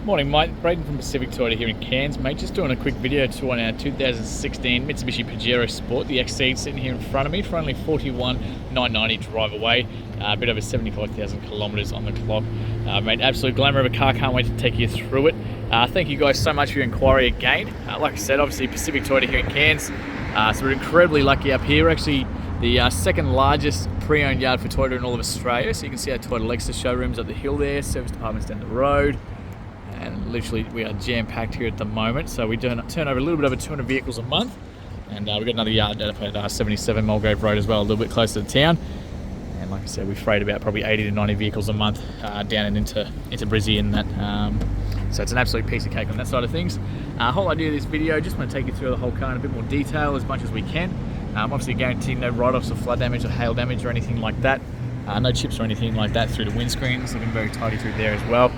Morning mate, Braden from Pacific Toyota here in Cairns mate, just doing a quick video tour on our 2016 Mitsubishi Pajero Sport, the XC sitting here in front of me for only 41,990 drive away, a bit over 75,000 kilometres on the clock. Mate, absolute glamour of a car, can't wait to take you through it. Thank you guys so much for your inquiry again. Like I said, obviously Pacific Toyota here in Cairns, so we're incredibly lucky up here. We're actually the second largest pre-owned yard for Toyota in all of Australia, so you can see our Toyota Lexus showrooms up the hill there, service departments down the road. And literally we are jam-packed here at the moment, so we turn over a little bit over 200 vehicles a month, and we've got another yard down at 77 Mulgrave Road as well, a little bit closer to town. And like I said, we freight about probably 80 to 90 vehicles a month down and into Brizzy and that. So it's an absolute piece of cake on that side of things. Whole idea of this video, just want to take you through the whole car in a bit more detail as much as we can. Obviously guaranteeing no write-offs of flood damage or hail damage or anything like that. No chips or anything like that through the windscreens, looking very tidy through there as well.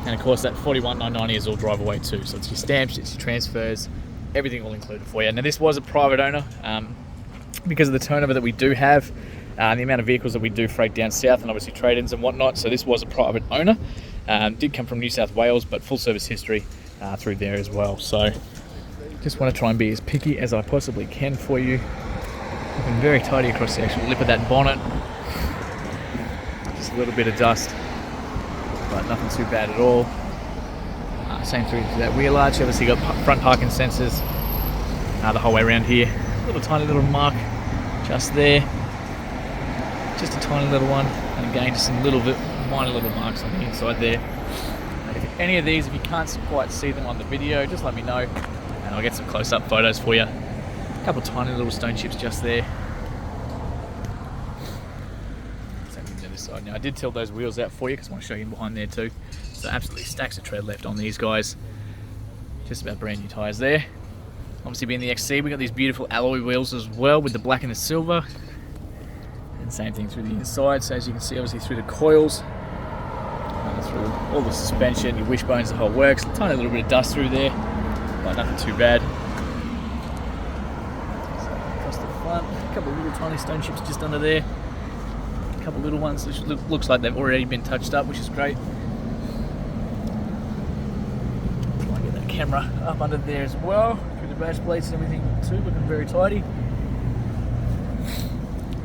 And of course that 41,990 is all drive away too, so it's your stamps, it's your transfers, everything all included for you. Now this was a private owner, because of the turnover that we do have, and the amount of vehicles that we do freight down south, and obviously trade-ins and whatnot, so this was a private owner. Did come from New South Wales, but full service history through there as well. So just want to try and be as picky as I possibly can for you. Looking very tidy across the actual lip of that bonnet. Just a little bit of dust, but nothing too bad at all. Same through that wheel arch. Obviously got front parking sensors the whole way around here. Little tiny little mark just there, just a tiny little one, and again just some little bit minor little marks on the inside there. If any of these, if you can't quite see them on the video, just let me know and I'll get some close-up photos for you. A couple tiny little stone chips just there. Now I did tilt those wheels out for you because I want to show you behind there too. So absolutely stacks of tread left on these guys. Just about brand new tyres there. Obviously being the XC, we got these beautiful alloy wheels as well with the black and the silver. And same thing through the inside. So as you can see, obviously through the coils, through all the suspension, your wishbones, the whole works. A tiny little bit of dust through there, but nothing too bad. So across the front, a couple of little tiny stone chips just under there. A couple little ones, which looks like they've already been touched up, which is great. Try and get that camera up under there as well, through the bash plates and everything too, looking very tidy.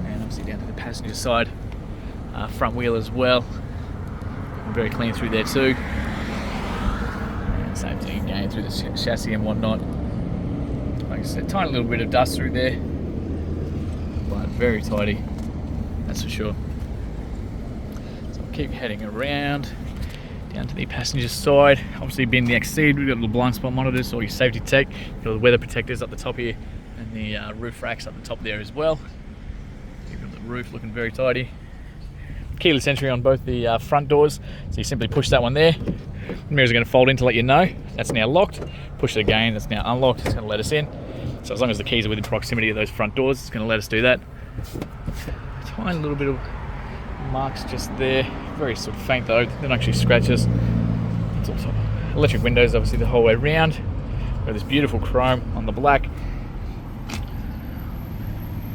And obviously down to the passenger side, front wheel as well, looking very clean through there too. And same thing again through the chassis and whatnot. Like I said, tiny little bit of dust through there, but very tidy, that's for sure. So we'll keep heading around down to the passenger side. Obviously being the XC, we've got little blind spot monitors, all your safety tech. You've got the weather protectors up the top here, and the roof racks up the top there as well. You've got the roof looking very tidy. Keyless entry on both the front doors, so you simply push that one there. The mirrors are going to fold in to let you know that's now locked. Push it again, that's now unlocked, it's going to let us in. So as long as the keys are within proximity of those front doors, it's going to let us do that. Tiny little bit of marks just there, very sort of faint though, they don't actually scratch us. It's also electric windows obviously the whole way around. Got this beautiful chrome on the black.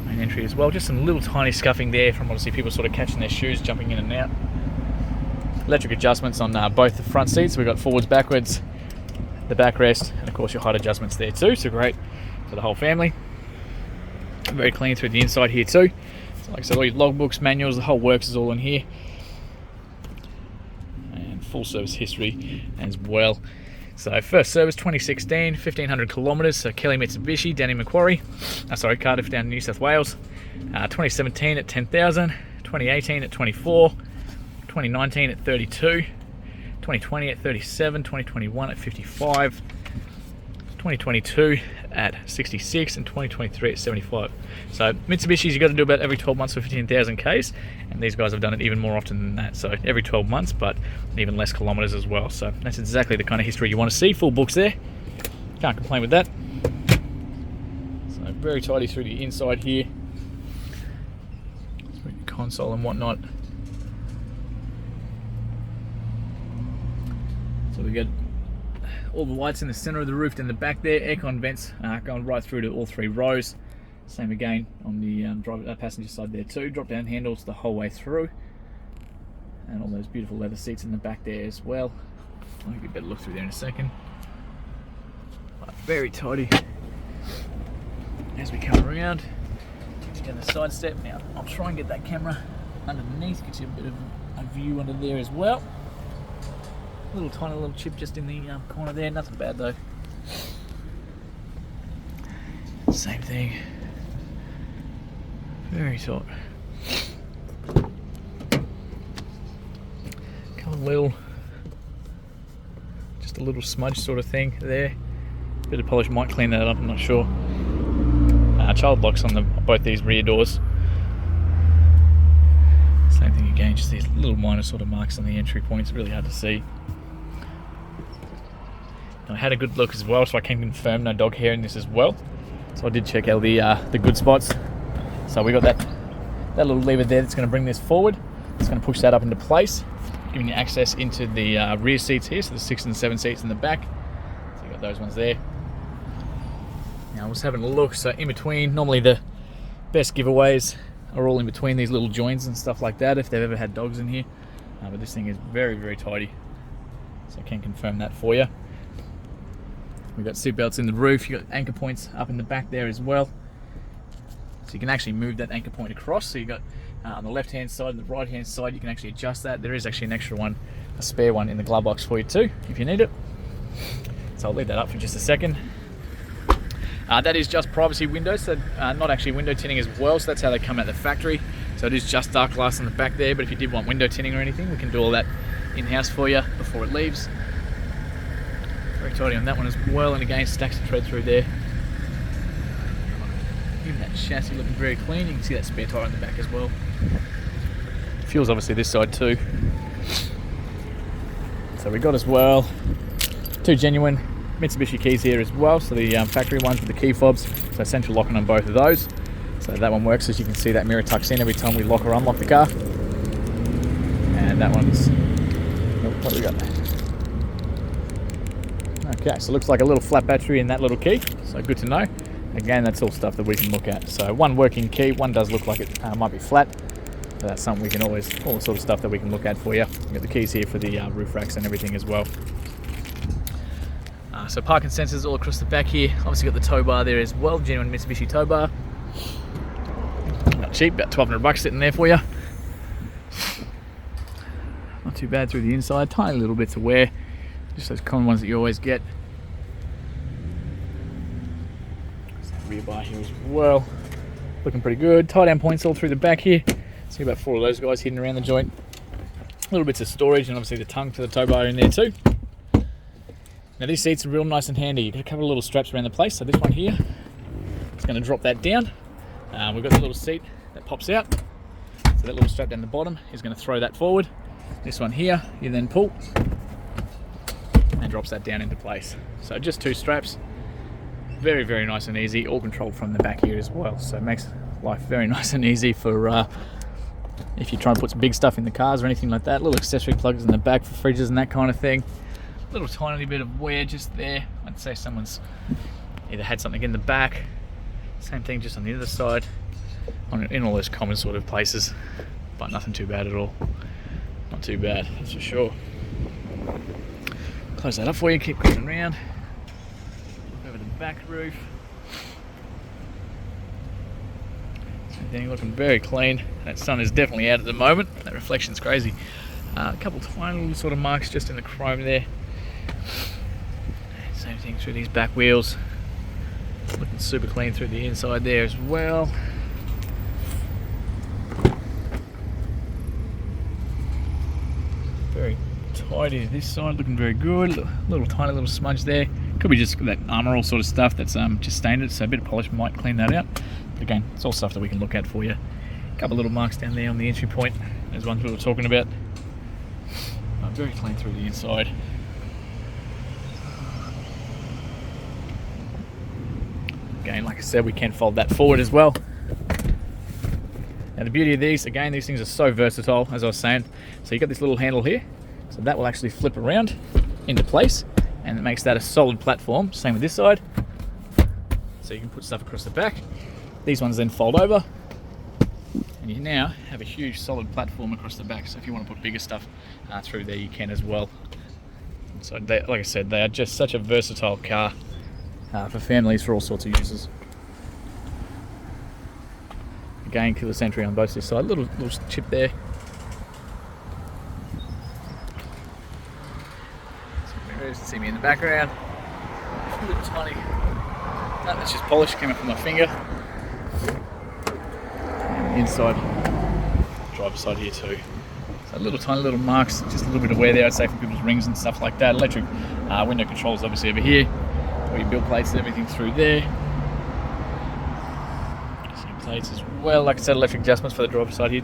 Main entry as well, just some little tiny scuffing there from obviously people sort of catching their shoes, jumping in and out. Electric adjustments on both the front seats, we've got forwards, backwards, the backrest, and of course your height adjustments there too, so great for the whole family. Very clean through the inside here too. So like I said, all your logbooks, manuals, the whole works is all in here. And full service history as well. So first service 2016, 1,500 kilometres, so Kelly Mitsubishi down in Macquarie. Cardiff down in New South Wales. 2017 at 10,000, 2018 at 24, 2019 at 32, 2020 at 37, 2021 at 55, 2022 at 66, and 2023 at 75. So Mitsubishi's you got to do about every 12 months for 15,000 Ks, and these guys have done it even more often than that, so every 12 months, but even less kilometres as well. So that's exactly the kind of history you want to see. Full books there, can't complain with that. So very tidy through the inside here, through the console and whatnot. So we get all the lights in the center of the roof, in the back there, aircon vents going right through to all three rows. Same again on the passenger side there too. Drop down handles the whole way through, and all those beautiful leather seats in the back there as well. I'll give you a better look through there in a second. But very tidy. As we come around, down the side step. Now, I'll try and get that camera underneath, get you a bit of a view under there as well. Little tiny little chip just in the corner there, nothing bad though. Same thing. Very tight. Couple of little, just a little smudge sort of thing there. Bit of polish might clean that up, I'm not sure. Child locks on both these rear doors. Same thing again, just these little minor sort of marks on the entry points, really hard to see. Now, I had a good look as well, so I can confirm no dog hair in this as well. So I did check out the good spots. So we got that little lever there that's going to bring this forward. It's going to push that up into place, giving you access into the rear seats here, so the 6 and 7 seats in the back. So you got those ones there. Now I was having a look, so in between, normally the best giveaways are all in between these little joints and stuff like that if they've ever had dogs in here. But this thing is very, very tidy. So I can confirm that for you. We've got seat belts in the roof, you've got anchor points up in the back there as well. So you can actually move that anchor point across. So you've got on the left hand side and the right hand side, you can actually adjust that. There is actually an extra one, a spare one in the glove box for you too, if you need it. So I'll leave that up for just a second. That is just privacy windows, so not actually window tinting as well, so that's how they come out the factory. So it is just dark glass on the back there, but if you did want window tinting or anything, we can do all that in-house for you before it leaves. Very tidy on that one as well, and again, stacks of tread through there. Even that chassis looking very clean. You can see that spare tyre on the back as well. Fuel's obviously this side too. So we got as well 2 genuine Mitsubishi keys here as well, so the factory ones with the key fobs, so central locking on both of those. So that one works, as you can see that mirror tucks in every time we lock or unlock the car. And that one's, what do we got? Okay, so it looks like a little flat battery in that little key, so good to know. Again, that's all stuff that we can look at. So one working key, one does look like it might be flat, but that's something we can always, all the sort of stuff that we can look at for you. We've got the keys here for the roof racks and everything as well. So parking sensors all across the back here. Obviously got the tow bar there as well, genuine Mitsubishi tow bar. Not cheap, about 1,200 bucks sitting there for you. Not too bad through the inside, tiny little bits of wear, just those common ones that you always get. There's that rear bar here as well, looking pretty good. Tie down points all through the back here. See about 4 of those guys hidden around the joint. Little bits of storage, and obviously the tongue to the tow bar in there too. Now these seats are real nice and handy. You've got a couple of little straps around the place. So this one here, it's going to drop that down. We've got the little seat that pops out. So that little strap down the bottom is going to throw that forward. This one here, you then pull and drops that down into place. So just 2 straps. Very, very nice and easy. All controlled from the back here as well. So it makes life very nice and easy for if you try and put some big stuff in the cars or anything like that. Little accessory plugs in the back for fridges and that kind of thing. Little tiny bit of wear just there. I'd say someone's either had something in the back. Same thing just on the other side. In all those common sort of places. But nothing too bad at all. Not too bad, that's for sure. Close that up for you, keep cruising around. Look over the back roof. Same thing, looking very clean. That sun is definitely out at the moment. That reflection's crazy. A couple tiny little sort of marks just in the chrome there. Same thing through these back wheels. Looking super clean through the inside there as well. Very tidy this side, looking very good. Little tiny little smudge there. Could be just that armor all sort of stuff that's just stained it, so a bit of polish might clean that out. But again, it's all stuff that we can look at for you. A couple little marks down there on the entry point. Those ones we were talking about. Very clean through the inside. Again, like I said, we can fold that forward as well. Now the beauty of these, again, these things are so versatile, as I was saying. So you've got this little handle here, so that will actually flip around into place, and it makes that a solid platform. Same with this side. So you can put stuff across the back. These ones then fold over, and you now have a huge solid platform across the back. So if you want to put bigger stuff through there, you can as well. So they, like I said, they are just such a versatile car for families, for all sorts of uses. Again, keyless entry on both this side. Little chip there. Some mirrors, see me in the background. A little tiny. No, that's just polish, came up from my finger. And inside, driver's side here too. So little tiny little marks, just a little bit of wear there, I'd say, for people's rings and stuff like that. Electric window controls obviously over here. All your bill plates and everything through there. Some plates as well. Like I said, electric adjustments for the driver's side here.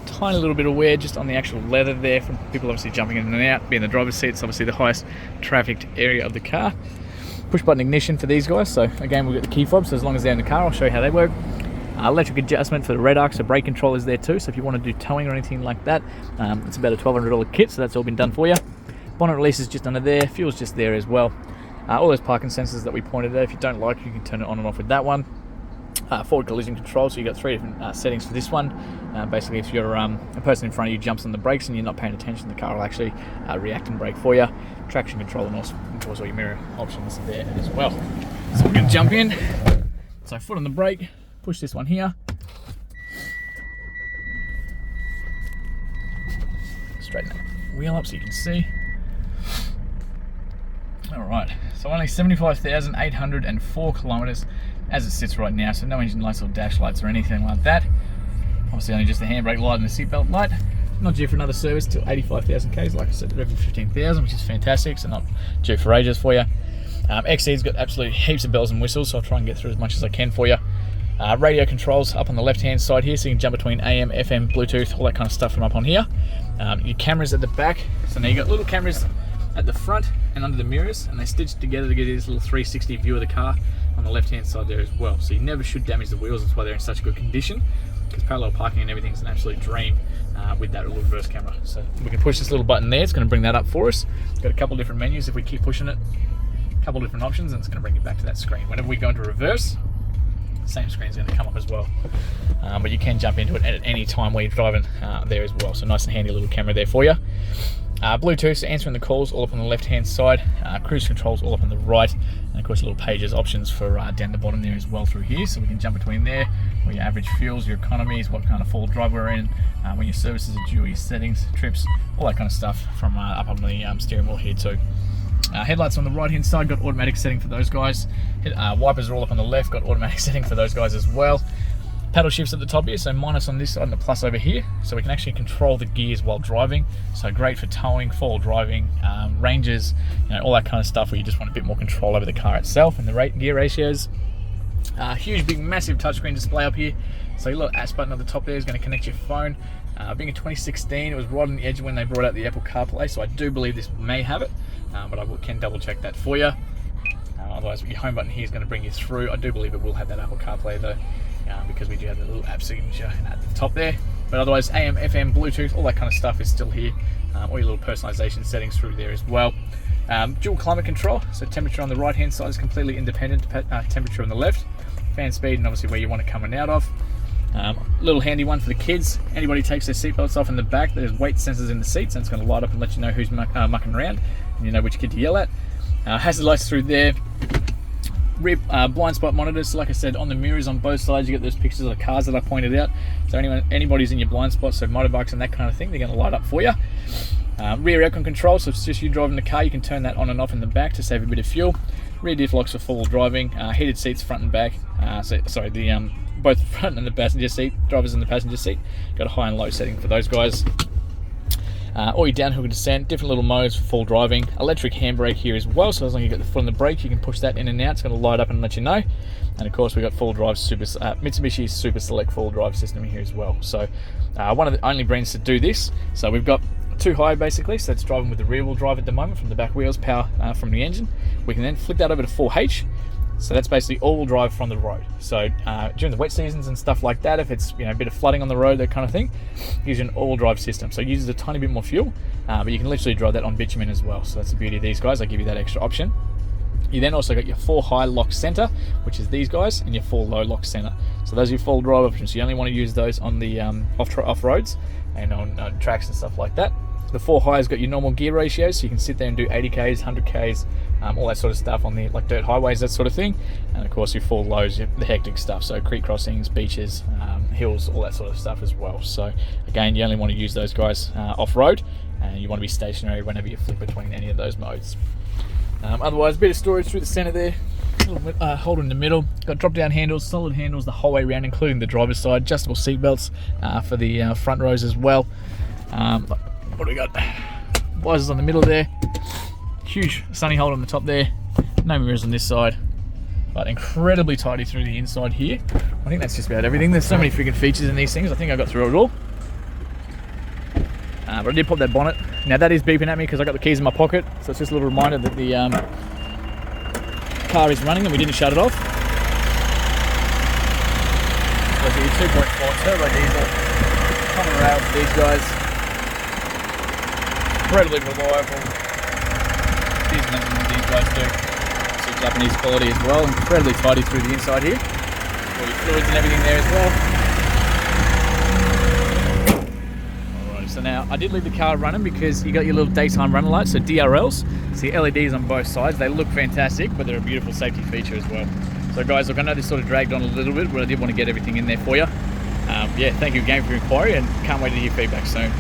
Tiny little bit of wear just on the actual leather there from people obviously jumping in and out. Being the driver's seat, it's obviously the highest trafficked area of the car. Push button ignition for these guys. So again, we've got the key fobs, so as long as they're in the car, I'll show you how they work. Electric adjustment for the red arc, so brake control is there too. So if you want to do towing or anything like that, it's about a $1,200 kit, so that's all been done for you. Bonnet release is just under there, fuel's just there as well. All those parking sensors that we pointed out, if you don't like it, you can turn it on and off with that one. Forward collision control, so you've got 3 different settings for this one. Basically, if you're a person in front of you jumps on the brakes and you're not paying attention, the car will actually react and brake for you. Traction control, and also, of course, all your mirror options are there as well. So we're going to jump in. So foot on the brake, push this one here. Straighten that wheel up so you can see. Alright, so only 75,804 kilometres as it sits right now, so no engine lights or dash lights or anything like that. Obviously only just the handbrake light and the seatbelt light. Not due for another service till 85,000 k's, like I said, every 15,000, which is fantastic, so not due for ages for you. XC's got absolutely heaps of bells and whistles, so I'll try and get through as much as I can for you. Radio controls up on the left hand side here, so you can jump between AM, FM, Bluetooth, all that kind of stuff from up on here. Your cameras at the back, so now you've got little cameras at the front and under the mirrors, and they stitched together to get this little 360 view of the car on the left hand side there as well. So you never should damage the wheels, that's why they're in such good condition, because parallel parking and everything's an absolute dream with that little reverse camera. So we can push this little button there, it's going to bring that up for us. Got a couple different menus if we keep pushing it, a couple different options, and it's going to bring you back to that screen. Whenever we go into reverse, same screen's going to come up as well, but you can jump into it at any time while you're driving there as well, so nice and handy little camera there for you. Bluetooth, so answering the calls all up on the left hand side, cruise controls all up on the right, and of course little pages options for down the bottom there as well through here, so we can jump between there, where your average fuels, your economies, what kind of full drive we're in, when your services are due, your settings, trips, all that kind of stuff from up on the steering wheel here too. Headlights on the right hand side, got automatic setting for those guys. Wipers are all up on the left, got automatic setting for those guys as well. Paddle shifts at the top here, so minus on this side and the plus over here, so we can actually control the gears while driving. So great for towing, four-wheel driving, ranges, all that kind of stuff where you just want a bit more control over the car itself and the gear ratios. Huge, big, massive touchscreen display up here. So your little AS button at the top there is going to connect your phone. Being a 2016, it was right on the edge when they brought out the Apple CarPlay, so I do believe this may have it, but I can double check that for you. Otherwise, your home button here is going to bring you through. I do believe it will have that Apple CarPlay though, because we do have the little app signature at the top there. But otherwise, AM, FM, Bluetooth, all that kind of stuff is still here. All your little personalization settings through there as well. Dual climate control, so temperature on the right hand side is completely independent to temperature on the left. Fan speed and obviously where you want it coming out of. Little handy one for the kids. Anybody takes their seatbelts off in the back, there's weight sensors in the seats, and it's going to light up and let you know who's mucking around, and you know which kid to yell at. Hazard lights through there. Rear blind spot monitors, so like I said, on the mirrors on both sides you get those pictures of the cars that I pointed out, so anybody's in your blind spot, so motorbikes and that kind of thing, they're going to light up for you. Rear aircon control, so if it's just you driving the car, you can turn that on and off in the back to save a bit of fuel. Rear diff locks for full driving. Heated seats front and back, both the front and the passenger seat, drivers in the passenger seat, got a high and low setting for those guys. Or your downhill descent, different little modes for full driving. Electric handbrake here as well, so as long as you get the foot on the brake, you can push that in and out. It's going to light up and let you know. And of course, we've got full drive Mitsubishi Super Select full drive system here as well. So one of the only brands to do this. So we've got 2 high basically, so it's driving with the rear wheel drive at the moment from the back wheels, power from the engine. We can then flip that over to 4H. So that's basically all-wheel drive from the road. So during the wet seasons and stuff like that, if it's a bit of flooding on the road, that kind of thing, use an all-wheel drive system. So it uses a tiny bit more fuel, but you can literally drive that on bitumen as well. So that's the beauty of these guys. They give you that extra option. You then also got your 4 high lock center, which is these guys, and your 4 low lock center. So those are your full drive options. So you only want to use those on the off roads and on tracks and stuff like that. The 4 High's got your normal gear ratio, so you can sit there and do 80Ks, 100Ks, all that sort of stuff on the like dirt highways, that sort of thing. And of course your 4 Lows, the hectic stuff, so creek crossings, beaches, hills, all that sort of stuff as well. So again, you only want to use those guys off-road, and you want to be stationary whenever you flick between any of those modes. Otherwise, a bit of storage through the centre there, holder in the middle, got drop-down handles, solid handles the whole way around, including the driver's side, adjustable seat belts for the front rows as well. What do we got? Visors on the middle there, huge sunny holder on the top there, no mirrors on this side, but incredibly tidy through the inside here. I think that's just about everything. There's so many freaking features in these things. I think I got through it all. But I did pop that bonnet. Now that is beeping at me because I got the keys in my pocket, so it's just a little reminder that the car is running and we didn't shut it off. So your 2.4 turbo diesel, common rails for these guys. Incredibly reliable. These guys do. So Japanese quality as well. Incredibly tidy through the inside here. All your fluids and everything there as well. Alright, so now I did leave the car running because you got your little daytime running lights, so DRLs. So your LEDs on both sides. They look fantastic, but they're a beautiful safety feature as well. So guys, look, I know this sort of dragged on a little bit, but I did want to get everything in there for you. Yeah, thank you again for your inquiry, and can't wait to hear feedback soon.